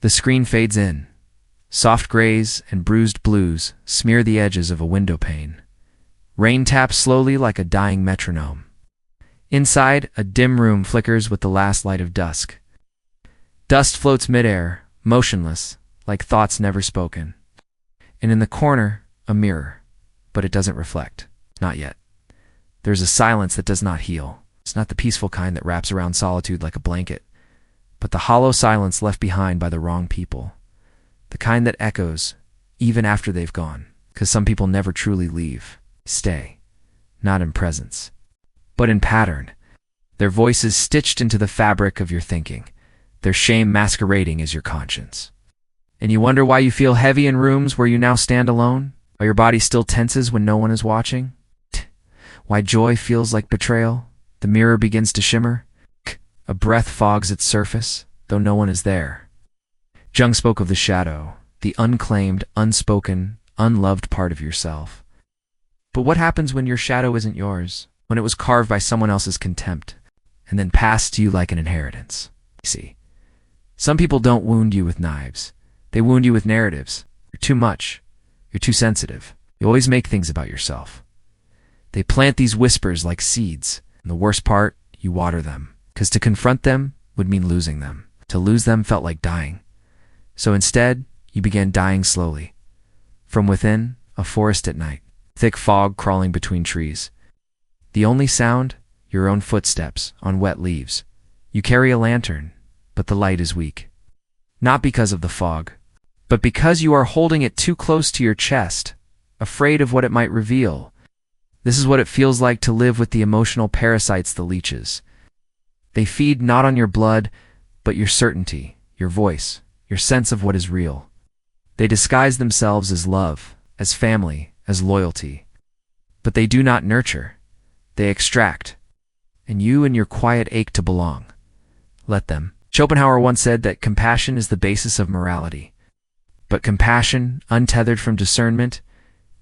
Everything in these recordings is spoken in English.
The screen fades in. Soft grays and bruised blues smear the edges of a window pane. Rain taps slowly like a dying metronome. Inside, a dim room flickers with the last light of dusk. Dust floats midair, motionless, like thoughts never spoken. And in the corner, a mirror. But it doesn't reflect. Not yet. There's a silence that does not heal. It's not the peaceful kind that wraps around solitude like a blanket, but the hollow silence left behind by the wrong people. The kind that echoes, even after they've gone. Because some people never truly leave. Stay. Not in presence, but in pattern. Their voices stitched into the fabric of your thinking. Their shame masquerading as your conscience. And you wonder why you feel heavy in rooms where you now stand alone? Why your body still tenses when no one is watching? Why joy feels like betrayal? The mirror begins to shimmer. A breath fogs its surface, though no one is there. Jung spoke of the shadow, the unclaimed, unspoken, unloved part of yourself. But what happens when your shadow isn't yours? When it was carved by someone else's contempt, and then passed to you like an inheritance? See, some people don't wound you with knives. They wound you with narratives. You're too much. You're too sensitive. You always make things about yourself. They plant these whispers like seeds, and the worst part, you water them. Because to confront them would mean losing them. To lose them felt like dying. So instead, you began dying slowly. From within, a forest at night, thick fog crawling between trees. The only sound, your own footsteps on wet leaves. You carry a lantern, but the light is weak. Not because of the fog, but because you are holding it too close to your chest, afraid of what it might reveal. This is what it feels like to live with the emotional parasites, the leeches. They feed not on your blood, but your certainty, your voice, your sense of what is real. They disguise themselves as love, as family, as loyalty. But they do not nurture. They extract. And you and your quiet ache to belong. Let them. Schopenhauer once said that compassion is the basis of morality. But compassion, untethered from discernment,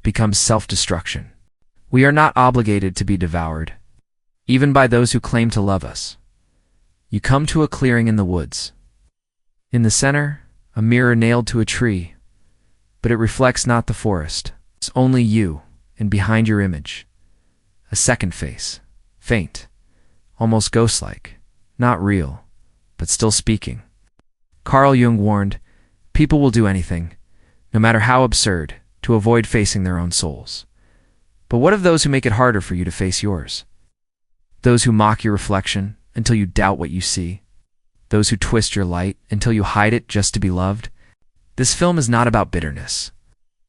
becomes self-destruction. We are not obligated to be devoured, even by those who claim to love us. You come to a clearing in the woods. In the center, a mirror nailed to a tree, but it reflects not the forest. It's only you, and behind your image, a second face, faint, almost ghost-like, not real, but still speaking. Carl Jung warned, people will do anything, no matter how absurd, to avoid facing their own souls. But what of those who make it harder for you to face yours? Those who mock your reflection until you doubt what you see? Those who twist your light until you hide it just to be loved? This film is not about bitterness.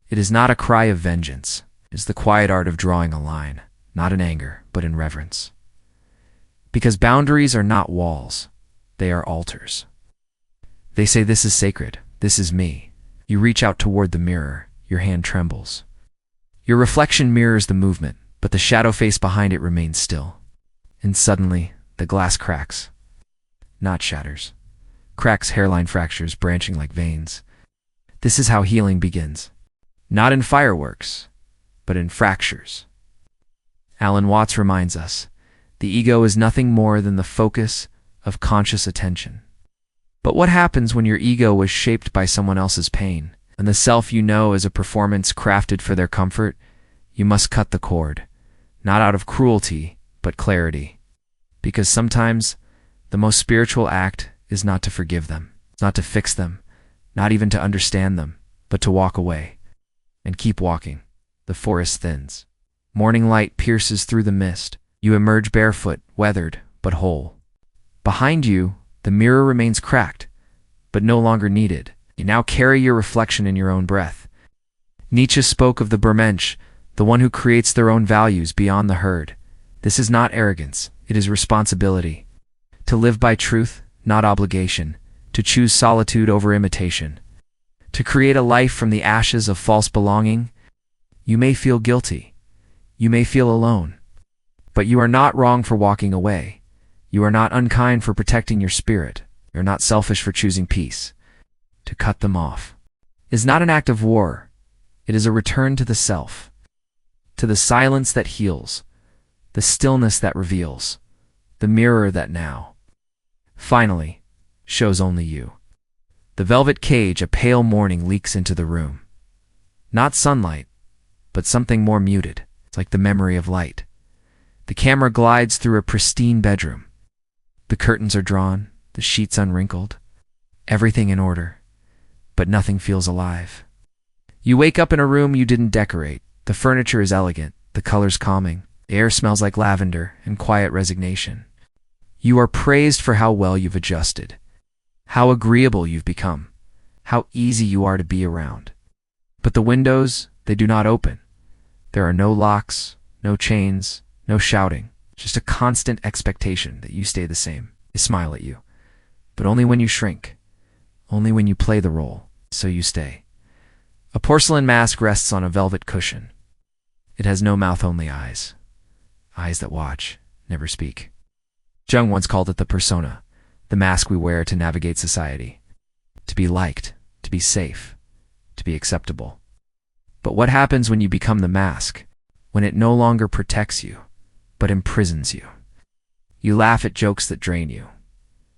It is not a cry of vengeance. It is the quiet art of drawing a line, not in anger, but in reverence. Because boundaries are not walls, they are altars. They say, this is sacred, this is me. You reach out toward the mirror, your hand trembles. Your reflection mirrors the movement, but the shadow face behind it remains still. And suddenly, the glass cracks. Not shatters. Cracks hairline fractures branching like veins. This is how healing begins. Not in fireworks, but in fractures. Alan Watts reminds us, the ego is nothing more than the focus of conscious attention. But what happens when your ego was shaped by someone else's pain, and the self you know is a performance crafted for their comfort? You must cut the cord, not out of cruelty, but clarity. Because sometimes, the most spiritual act is not to forgive them, not to fix them, not even to understand them, but to walk away. And keep walking. The forest thins. Morning light pierces through the mist. You emerge barefoot, weathered, but whole. Behind you, the mirror remains cracked, but no longer needed. You now carry your reflection in your own breath. Nietzsche spoke of the Bermensch, the one who creates their own values beyond the herd. This is not arrogance, it is responsibility. To live by truth, not obligation. To choose solitude over imitation. To create a life from the ashes of false belonging. You may feel guilty. You may feel alone. But you are not wrong for walking away. You are not unkind for protecting your spirit. You are not selfish for choosing peace. To cut them off is not an act of war. It is a return to the self, to the silence that heals, the stillness that reveals, the mirror that now, finally, shows only you. The velvet cage, a pale morning, leaks into the room. Not sunlight, but something more muted. It's like the memory of light. The camera glides through a pristine bedroom. The curtains are drawn, the sheets unwrinkled, everything in order, but nothing feels alive. You wake up in a room you didn't decorate. The furniture is elegant, the colors calming, the air smells like lavender and quiet resignation. You are praised for how well you've adjusted, how agreeable you've become, how easy you are to be around. But the windows, they do not open. There are no locks, no chains, no shouting, just a constant expectation that you stay the same. They smile at you, but only when you shrink, only when you play the role, so you stay. A porcelain mask rests on a velvet cushion. It has no mouth, only eyes. Eyes that watch, never speak. Jung once called it the persona, the mask we wear to navigate society. To be liked, to be safe, to be acceptable. But what happens when you become the mask? When it no longer protects you, but imprisons you? You laugh at jokes that drain you.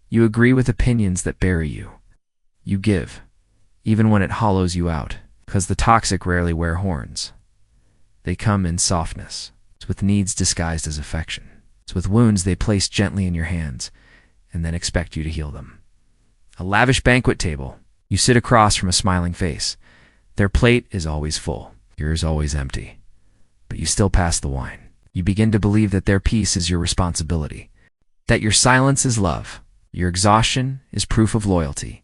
You agree with opinions that bury you. You give, even when it hollows you out, because the toxic rarely wear horns. They come in softness. It's with needs disguised as affection. It's with wounds they place gently in your hands and then expect you to heal them. A lavish banquet table. You sit across from a smiling face. Their plate is always full, yours always empty. But you still pass the wine. You begin to believe that their peace is your responsibility, that your silence is love, your exhaustion is proof of loyalty.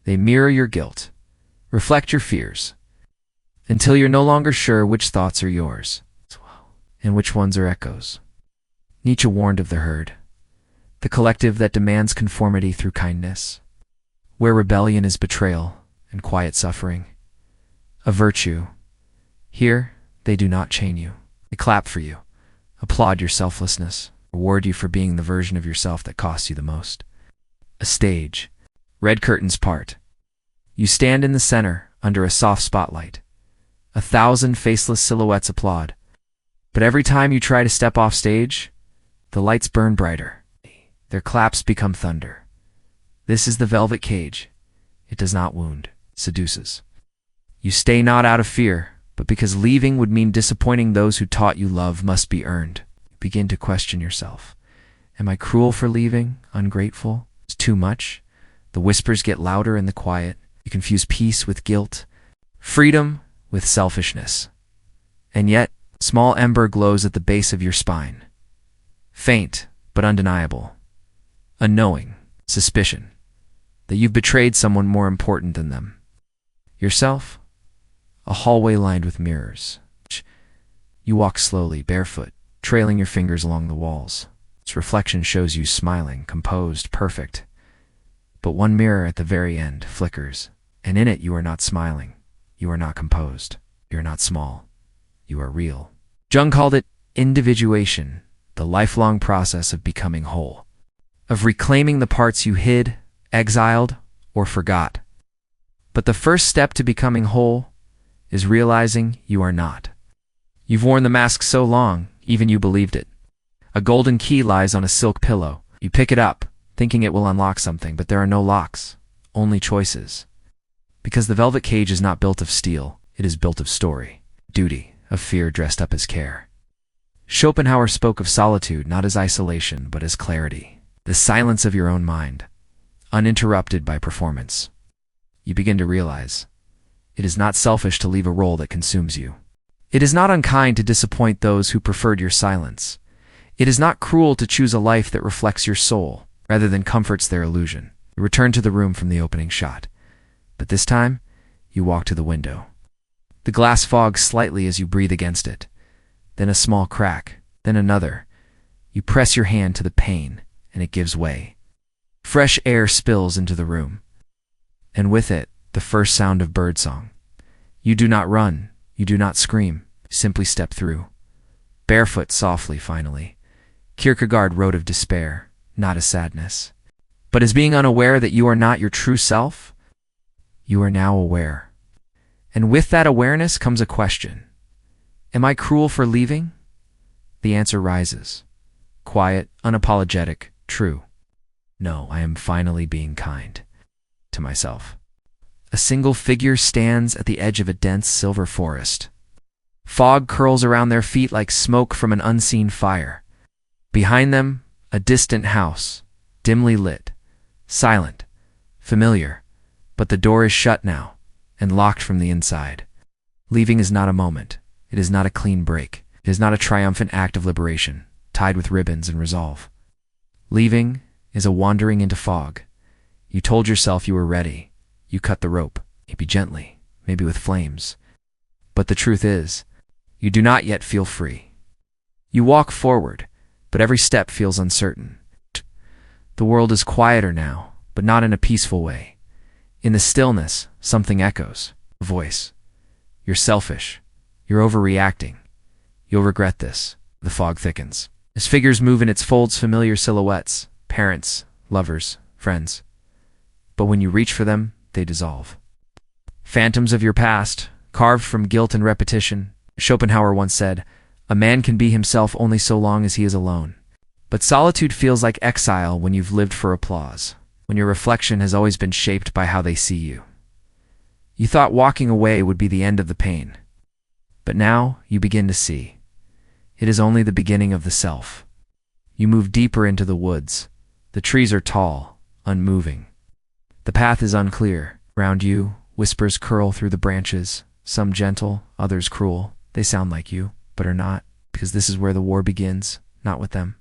They mirror your guilt, reflect your fears, until you're no longer sure which thoughts are yours and which ones are echoes. Nietzsche warned of the herd, the collective that demands conformity through kindness, where rebellion is betrayal and quiet suffering. A virtue. Here, they do not chain you. They clap for you, applaud your selflessness, reward you for being the version of yourself that costs you the most. A stage. Red curtains part. You stand in the center, under a soft spotlight. 1,000 faceless silhouettes applaud. But every time you try to step off stage, the lights burn brighter. Their claps become thunder. This is the velvet cage. It does not wound, it seduces. You stay not out of fear, but because leaving would mean disappointing those who taught you love must be earned. You begin to question yourself. Am I cruel for leaving? Ungrateful? It's too much? The whispers get louder in the quiet. You confuse peace with guilt, freedom with selfishness. And yet, a small ember glows at the base of your spine. Faint, but undeniable. A knowing, suspicion, that you've betrayed someone more important than them. Yourself? A hallway lined with mirrors. You walk slowly, barefoot, trailing your fingers along the walls. Its reflection shows you smiling, composed, perfect. But one mirror at the very end flickers, and in it you are not smiling. You are not composed. You are not small. You are real. Jung called it individuation, the lifelong process of becoming whole, of reclaiming the parts you hid, exiled, or forgot. But the first step to becoming whole is realizing you are not. You've worn the mask so long, even you believed it. A golden key lies on a silk pillow. You pick it up, thinking it will unlock something, but there are no locks, only choices. Because the velvet cage is not built of steel, it is built of story, duty, of fear dressed up as care. Schopenhauer spoke of solitude not as isolation, but as clarity, the silence of your own mind, uninterrupted by performance. You begin to realize it is not selfish to leave a role that consumes you. It is not unkind to disappoint those who preferred your silence. It is not cruel to choose a life that reflects your soul, rather than comforts their illusion. You return to the room from the opening shot. But this time, you walk to the window. The glass fogs slightly as you breathe against it. Then a small crack, then another. You press your hand to the pane, and it gives way. Fresh air spills into the room. And with it, the first sound of birdsong. You do not run, you do not scream, you simply step through. Barefoot softly, finally. Kierkegaard wrote of despair, not as sadness, but as being unaware that you are not your true self. You are now aware. And with that awareness comes a question. Am I cruel for leaving? The answer rises. Quiet, unapologetic, true. No, I am finally being kind to myself. A single figure stands at the edge of a dense silver forest. Fog curls around their feet like smoke from an unseen fire. Behind them, a distant house, dimly lit, silent, familiar, but the door is shut now, and locked from the inside. Leaving is not a moment. It is not a clean break. It is not a triumphant act of liberation, tied with ribbons and resolve. Leaving is a wandering into fog. You told yourself you were ready. You cut the rope, maybe gently, maybe with flames. But the truth is, you do not yet feel free. You walk forward, but every step feels uncertain. The world is quieter now, but not in a peaceful way. In the stillness, something echoes. A voice. You're selfish. You're overreacting. You'll regret this. The fog thickens. As figures move in its folds, familiar silhouettes, parents, lovers, friends. But when you reach for them, they dissolve. Phantoms of your past, carved from guilt and repetition. Schopenhauer once said, "A man can be himself only so long as he is alone." But solitude feels like exile when you've lived for applause, when your reflection has always been shaped by how they see you. You thought walking away would be the end of the pain. But now you begin to see. It is only the beginning of the self. You move deeper into the woods. The trees are tall, unmoving. The path is unclear. Round you, whispers curl through the branches, some gentle, others cruel. They sound like you, but are not, because this is where the war begins, not with them,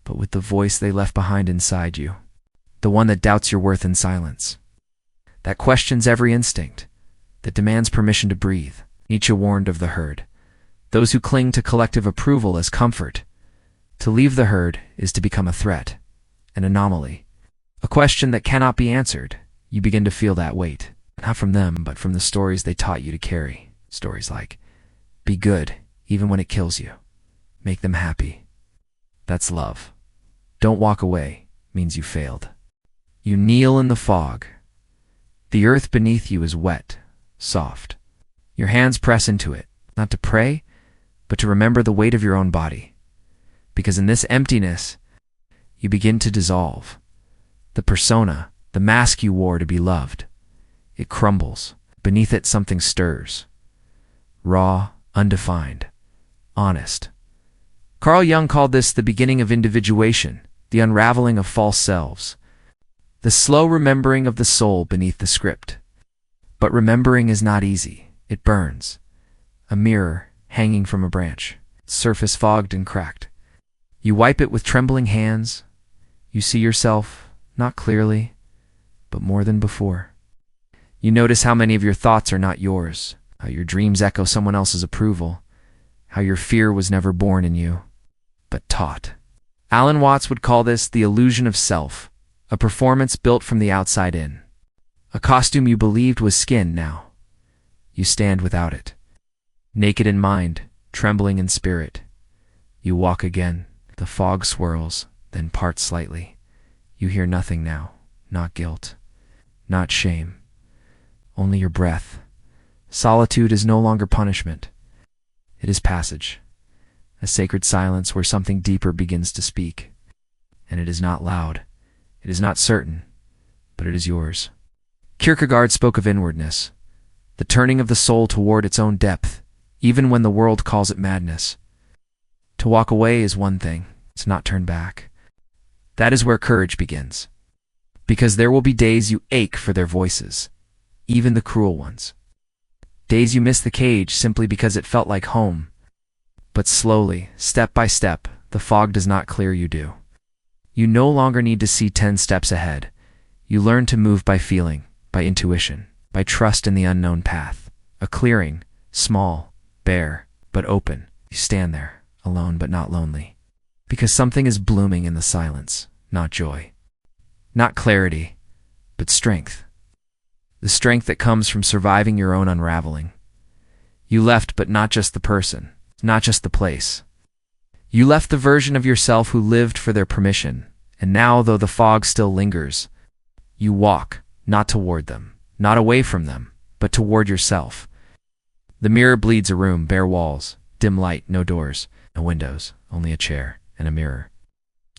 but with the voice they left behind inside you, the one that doubts your worth in silence, that questions every instinct, that demands permission to breathe. Nietzsche warned of the herd, those who cling to collective approval as comfort. To leave the herd is to become a threat, an anomaly, a question that cannot be answered. You begin to feel that weight, not from them, but from the stories they taught you to carry. Stories like, be good, even when it kills you. Make them happy. That's love. Don't walk away means you failed. You kneel in the fog. The earth beneath you is wet, soft. Your hands press into it, not to pray, but to remember the weight of your own body. Because in this emptiness, you begin to dissolve. The persona, the mask you wore to be loved, it crumbles. Beneath it something stirs. Raw, undefined, honest. Carl Jung called this the beginning of individuation, the unraveling of false selves, the slow remembering of the soul beneath the script. But remembering is not easy. It burns. A mirror hanging from a branch, surface fogged and cracked. You wipe it with trembling hands. You see yourself, not clearly, but more than before. You notice how many of your thoughts are not yours, how your dreams echo someone else's approval, how your fear was never born in you, but taught. Alan Watts would call this the illusion of self, a performance built from the outside in. A costume you believed was skin now. You stand without it. Naked in mind, trembling in spirit. You walk again. The fog swirls, then parts slightly. You hear nothing now, not guilt, not shame, only your breath. Solitude is no longer punishment. It is passage, a sacred silence where something deeper begins to speak. And it is not loud, it is not certain, but it is yours. Kierkegaard spoke of inwardness, the turning of the soul toward its own depth, even when the world calls it madness. To walk away is one thing, to not turn back. That is where courage begins. Because there will be days you ache for their voices, even the cruel ones. Days you miss the cage simply because it felt like home. But slowly, step by step, the fog does not clear, you do. You no longer need to see 10 steps ahead. You learn to move by feeling, by intuition, by trust in the unknown path. A clearing, small, bare, but open. You stand there, alone but not lonely. Because something is blooming in the silence, not joy. Not clarity, but strength. The strength that comes from surviving your own unraveling. You left, but not just the person, not just the place. You left the version of yourself who lived for their permission, and now, though the fog still lingers, you walk, not toward them, not away from them, but toward yourself. The mirror bleeds a room, bare walls, dim light, no doors, no windows, only a chair and a mirror.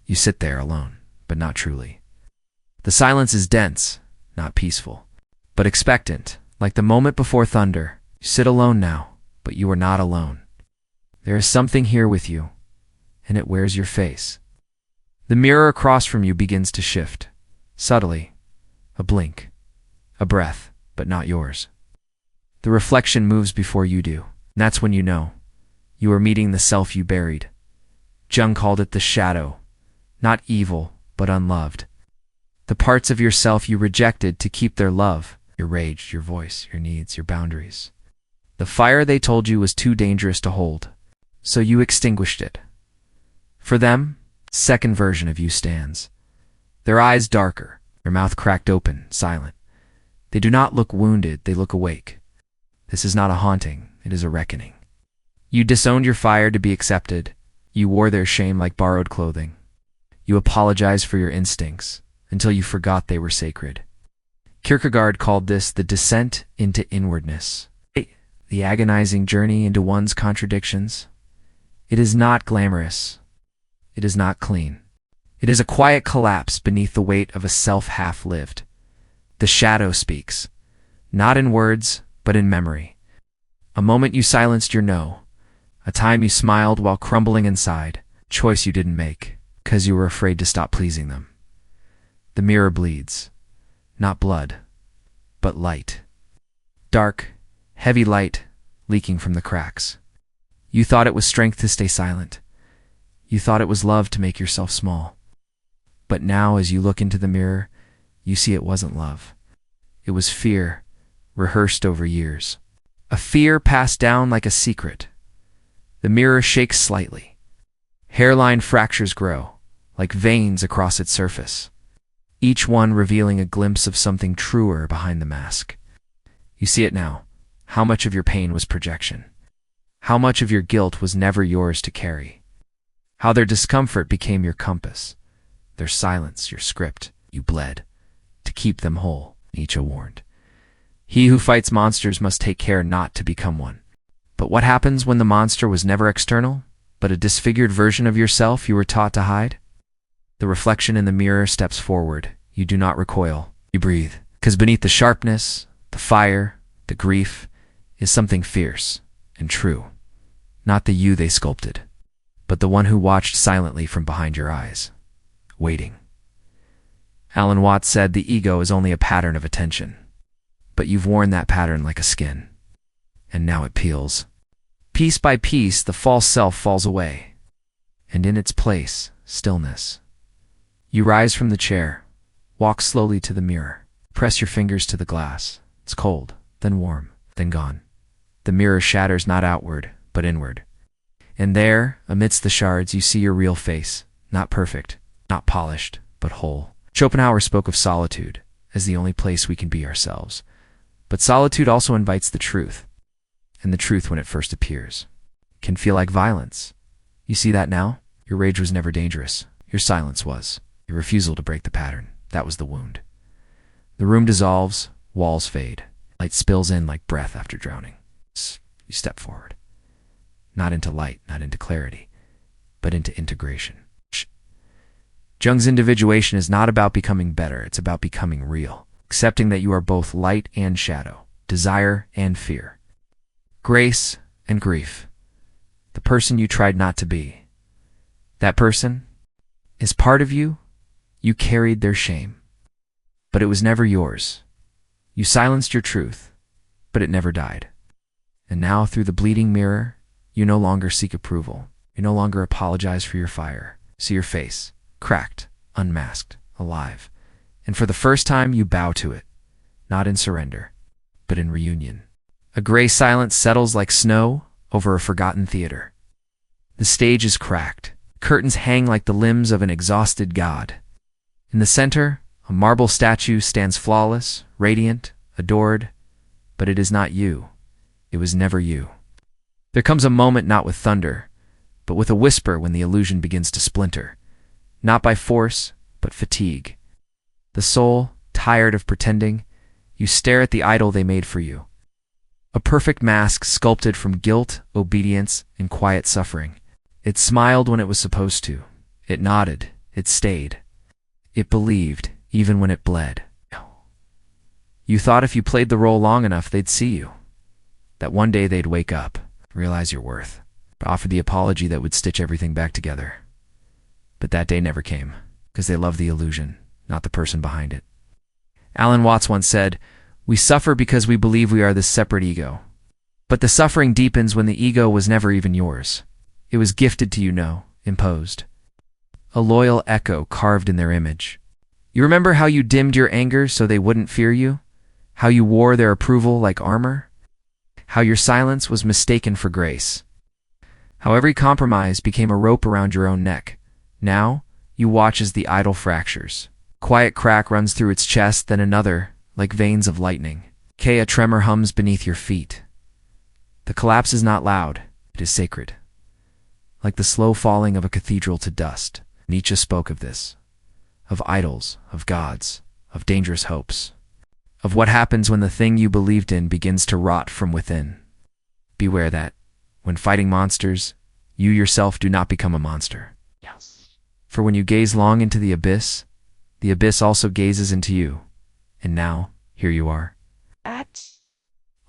You sit there alone, but not truly. The silence is dense, not peaceful. but expectant, like the moment before thunder. You sit alone now, but you are not alone. There is something here with you, and it wears your face. The mirror across from you begins to shift, subtly, a blink, a breath, but not yours. The reflection moves before you do, and that's when you know you are meeting the self you buried. Jung called it the shadow, not evil, but unloved. The parts of yourself you rejected to keep their love, your rage, your voice, your needs, your boundaries. The fire they told you was too dangerous to hold, so you extinguished it. For them, second version of you stands. Their eyes darker, their mouth cracked open, silent. They do not look wounded, they look awake. This is not a haunting, it is a reckoning. You disowned your fire to be accepted. You wore their shame like borrowed clothing. You apologized for your instincts until you forgot they were sacred. Kierkegaard called this the descent into inwardness, the agonizing journey into one's contradictions. It is not glamorous. It is not clean. It is a quiet collapse beneath the weight of a self half-lived. The shadow speaks, not in words, but in memory. A moment you silenced your no, a time you smiled while crumbling inside, choice you didn't make, because you were afraid to stop pleasing them. The mirror bleeds, not blood, but light. Dark, heavy light leaking from the cracks. You thought it was strength to stay silent. You thought it was love to make yourself small. But now as you look into the mirror, you see it wasn't love. It was fear, rehearsed over years. A fear passed down like a secret. The mirror shakes slightly. Hairline fractures grow, like veins across its surface, each one revealing a glimpse of something truer behind the mask. You see it now. How much of your pain was projection? How much of your guilt was never yours to carry? How their discomfort became your compass, their silence your script. You bled to keep them whole. Nietzsche warned. He who fights monsters must take care not to become one. But what happens when the monster was never external, but a disfigured version of yourself you were taught to hide? The reflection in the mirror steps forward. You do not recoil. You breathe. Because beneath the sharpness, the fire, the grief, is something fierce and true. Not the you they sculpted, but the one who watched silently from behind your eyes, waiting. Alan Watts said the ego is only a pattern of attention, but you've worn that pattern like a skin, and now it peels. Piece by piece, the false self falls away, and in its place, stillness. You rise from the chair, walk slowly to the mirror, press your fingers to the glass. It's cold, then warm, then gone. The mirror shatters not outward, but inward. And there, amidst the shards, you see your real face, not perfect, not polished, but whole. Schopenhauer spoke of solitude as the only place we can be ourselves. But solitude also invites the truth, and the truth, when it first appears, can feel like violence. You see that now? Your rage was never dangerous. Your silence was. Your refusal to break the pattern, that was the wound. The room dissolves, walls fade. Light spills in like breath after drowning. You step forward. Not into light, not into clarity, but into integration. Jung's individuation is not about becoming better, it's about becoming real, accepting that you are both light and shadow, desire and fear, grace and grief. The person you tried not to be. That person is part of you. You carried their shame, but it was never yours. You silenced your truth, but it never died. And now, through the bleeding mirror, you no longer seek approval. You no longer apologize for your fire. See your face, cracked, unmasked, alive. And for the first time, you bow to it, not in surrender, but in reunion. A gray silence settles like snow over a forgotten theater. The stage is cracked. Curtains hang like the limbs of an exhausted god. In the center, a marble statue stands flawless, radiant, adored, but it is not you. It was never you. There comes a moment not with thunder, but with a whisper when the illusion begins to splinter, not by force, but fatigue. The soul, tired of pretending, you stare at the idol they made for you. A perfect mask sculpted from guilt, obedience, and quiet suffering. It smiled when it was supposed to. It nodded. It stayed. It believed, even when it bled. You thought if you played the role long enough, they'd see you. That one day they'd wake up, realize your worth, offer the apology that would stitch everything back together. But that day never came, because they love the illusion, not the person behind it. Alan Watts once said, "We suffer because we believe we are this separate ego. But the suffering deepens when the ego was never even yours. It was gifted to you, imposed. A loyal echo carved in their image. You remember how you dimmed your anger so they wouldn't fear you? How you wore their approval like armor? How your silence was mistaken for grace? How every compromise became a rope around your own neck? Now, you watch as the idol fractures. Quiet crack runs through its chest, then another, like veins of lightning. A tremor hums beneath your feet. The collapse is not loud, it is sacred. Like the slow falling of a cathedral to dust. Nietzsche spoke of this. Of idols, of gods, of dangerous hopes. Of what happens when the thing you believed in begins to rot from within. Beware that, when fighting monsters, you yourself do not become a monster. Yes. For when you gaze long into the abyss also gazes into you. And now, here you are.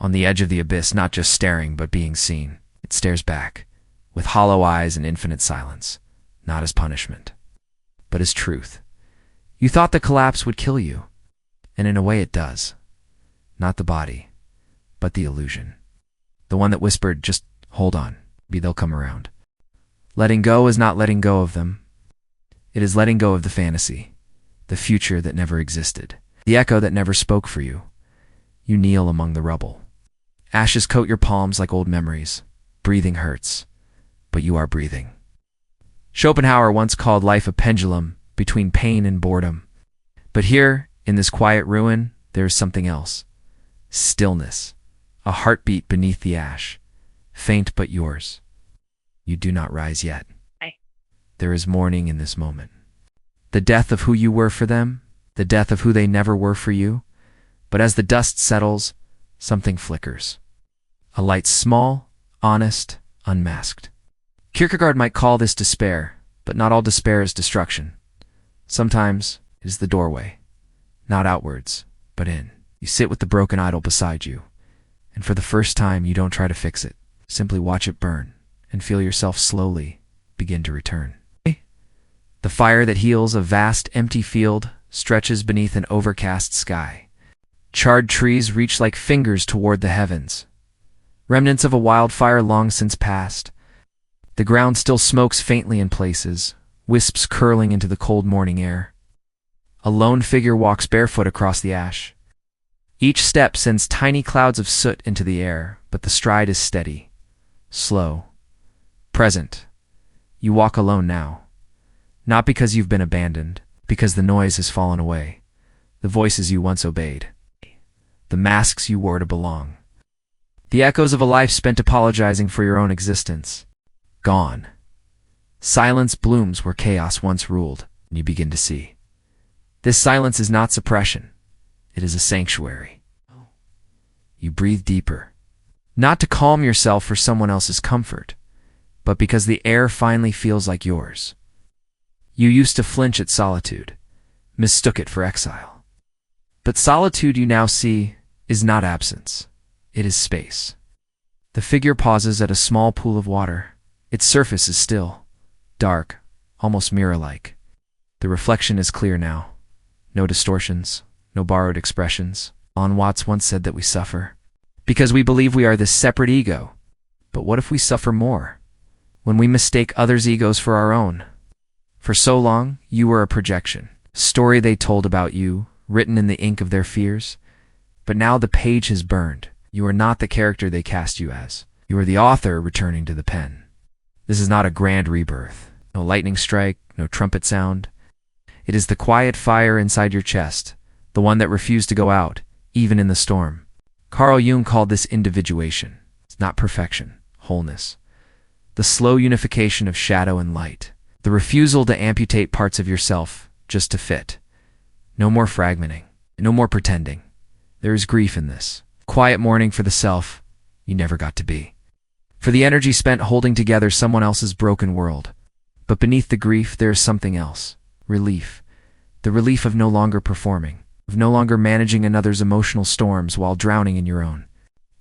On the edge of the abyss, not just staring, but being seen. It stares back, with hollow eyes and infinite silence, not as punishment, but as truth. You thought the collapse would kill you, and in a way it does. Not the body, but the illusion. The one that whispered, just hold on, maybe they'll come around. Letting go is not letting go of them. It is letting go of the fantasy, the future that never existed, the echo that never spoke for you. You kneel among the rubble. Ashes coat your palms like old memories. Breathing hurts, but you are breathing. Schopenhauer once called life a pendulum between pain and boredom. But here, in this quiet ruin, there is something else. Stillness, a heartbeat beneath the ash, faint but yours. You do not rise yet. There is mourning in this moment. The death of who you were for them, the death of who they never were for you. But as the dust settles, something flickers. A light small, honest, unmasked. Kierkegaard might call this despair, but not all despair is destruction. Sometimes it is the doorway, not outwards, but in. You sit with the broken idol beside you, and for the first time you don't try to fix it. Simply watch it burn, and feel yourself slowly begin to return. The fire that heals a vast, empty field stretches beneath an overcast sky. Charred trees reach like fingers toward the heavens. Remnants of a wildfire long since passed. The ground still smokes faintly in places, wisps curling into the cold morning air. A lone figure walks barefoot across the ash. Each step sends tiny clouds of soot into the air, but the stride is steady, slow, present. You walk alone now. Not because you've been abandoned, because the noise has fallen away. The voices you once obeyed. The masks you wore to belong. The echoes of a life spent apologizing for your own existence. Gone. Silence blooms where chaos once ruled, and you begin to see. This silence is not suppression. It is a sanctuary. You breathe deeper. Not to calm yourself for someone else's comfort, but because the air finally feels like yours. You used to flinch at solitude, mistook it for exile. But solitude you now see is not absence. It is space. The figure pauses at a small pool of water. Its surface is still, dark, almost mirror-like. The reflection is clear now. No distortions, no borrowed expressions. Alan Watts once said that we suffer because we believe we are this separate ego. But what if we suffer more? When we mistake others' egos for our own? For so long, you were a projection, story they told about you, written in the ink of their fears. But now the page has burned. You are not the character they cast you as. You are the author returning to the pen. This is not a grand rebirth. No lightning strike, no trumpet sound. It is the quiet fire inside your chest, the one that refused to go out, even in the storm. Carl Jung called this individuation. It's not perfection, wholeness. The slow unification of shadow and light. The refusal to amputate parts of yourself just to fit. No more fragmenting. No more pretending. There is grief in this. Quiet mourning for the self you never got to be. For the energy spent holding together someone else's broken world. But beneath the grief there is something else. Relief. The relief of no longer performing. of no longer managing another's emotional storms while drowning in your own.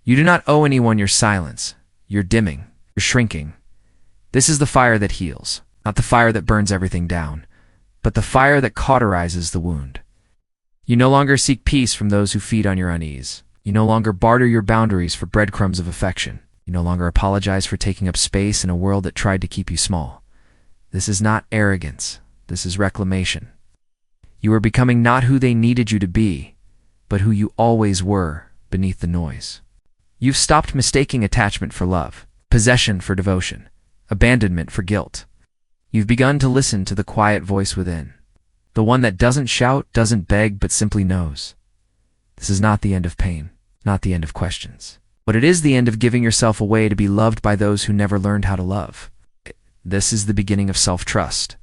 You do not owe anyone your silence. You're dimming. You're shrinking. This is the fire that heals, not the fire that burns everything down, but the fire that cauterizes the wound. You no longer seek peace from those who feed on your unease. You no longer barter your boundaries for breadcrumbs of affection. You no longer apologize for taking up space in a world that tried to keep you small. This is not arrogance. This is reclamation. You are becoming not who they needed you to be, but who you always were beneath the noise. You've stopped mistaking attachment for love, possession for devotion, abandonment for guilt. You've begun to listen to the quiet voice within, the one that doesn't shout, doesn't beg, but simply knows. This is not the end of pain, not the end of questions, but it is the end of giving yourself away to be loved by those who never learned how to love. This is the beginning of self-trust,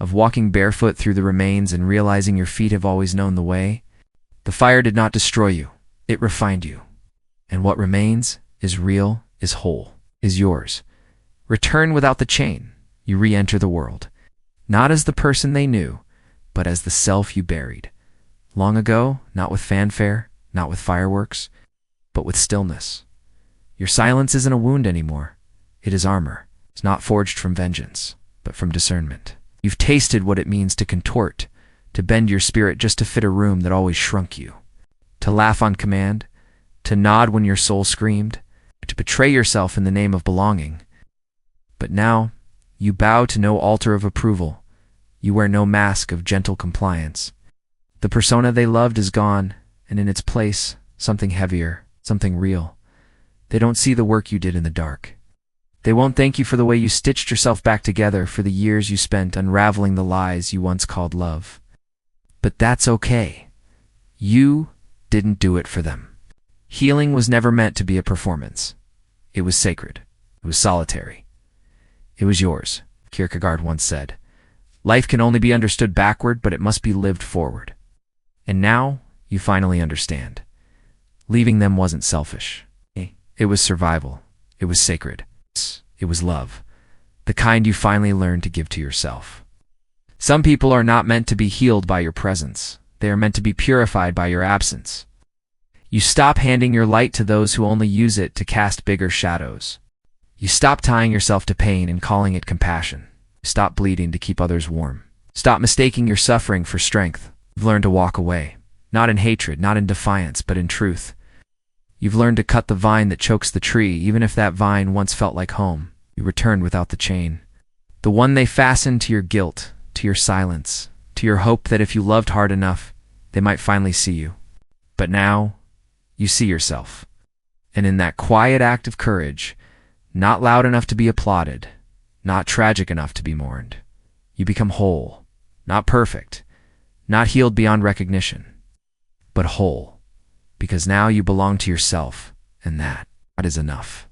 of walking barefoot through the remains and realizing your feet have always known the way. The fire did not destroy you, it refined you. And what remains is real, is whole, is yours. Return without the chain. You re-enter the world, not as the person they knew, but as the self you buried. Long ago, not with fanfare, not with fireworks, but with stillness. Your silence isn't a wound anymore. It is armor. It's not forged from vengeance, but from discernment. You've tasted what it means to contort, to bend your spirit just to fit a room that always shrunk you, to laugh on command, to nod when your soul screamed, to betray yourself in the name of belonging. But now, you bow to no altar of approval. You wear no mask of gentle compliance. The persona they loved is gone, and in its place, something heavier, something real. They don't see the work you did in the dark. They won't thank you for the way you stitched yourself back together, for the years you spent unraveling the lies you once called love. But that's okay. You didn't do it for them. Healing was never meant to be a performance. It was sacred. It was solitary. It was yours, Kierkegaard once said. Life can only be understood backward, but it must be lived forward. And now, you finally understand. Leaving them wasn't selfish. It was survival. It was sacred. It was love. The kind you finally learned to give to yourself. Some people are not meant to be healed by your presence. They are meant to be purified by your absence. You stop handing your light to those who only use it to cast bigger shadows. You stop tying yourself to pain and calling it compassion. You stop bleeding to keep others warm. Stop mistaking your suffering for strength. You've learned to walk away, not in hatred, not in defiance, but in truth. You've learned to cut the vine that chokes the tree, even if that vine once felt like home. You returned without the chain, the one they fastened to your guilt, to your silence, to your hope that if you loved hard enough, they might finally see you. But now, you see yourself. And in that quiet act of courage, not loud enough to be applauded, not tragic enough to be mourned, you become whole, not perfect, not healed beyond recognition, but whole, because now you belong to yourself, and that is enough.